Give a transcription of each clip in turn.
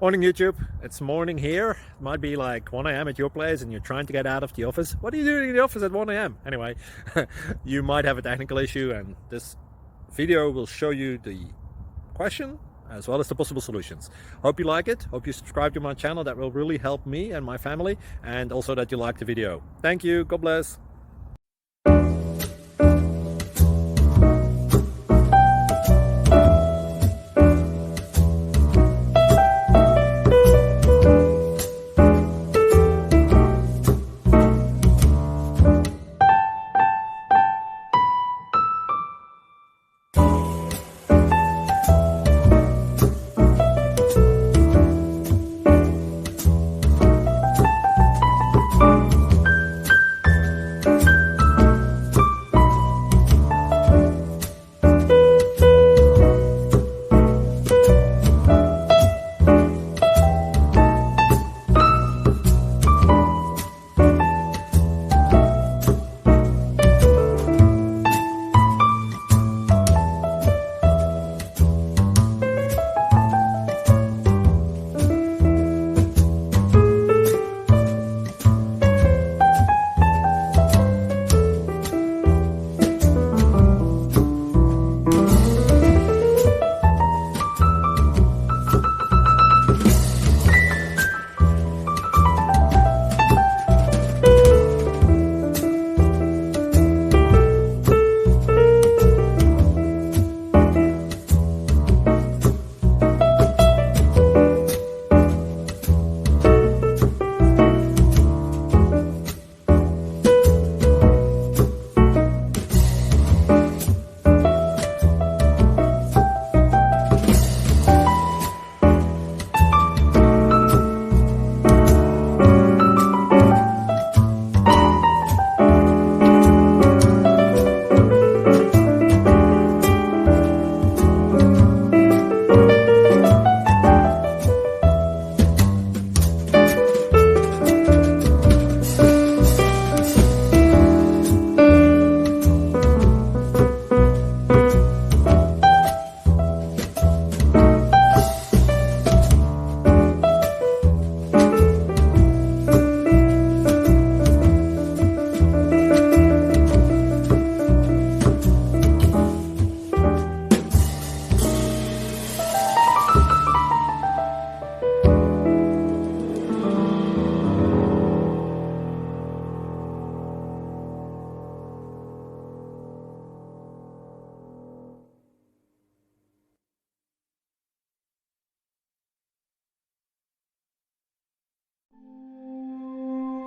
Morning YouTube, it's morning here. It might be like 1 a.m. at your place and you're trying to get out of the office. What are you doing in the office at 1 a.m.? Anyway, you might have a technical issue and this video will show you the question as well as the possible solutions. Hope you like it, hope you subscribe to my channel. That will really help me and my family, and also that you like the video. Thank you, God bless.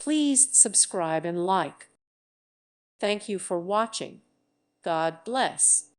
Please subscribe and like. Thank you for watching. God bless.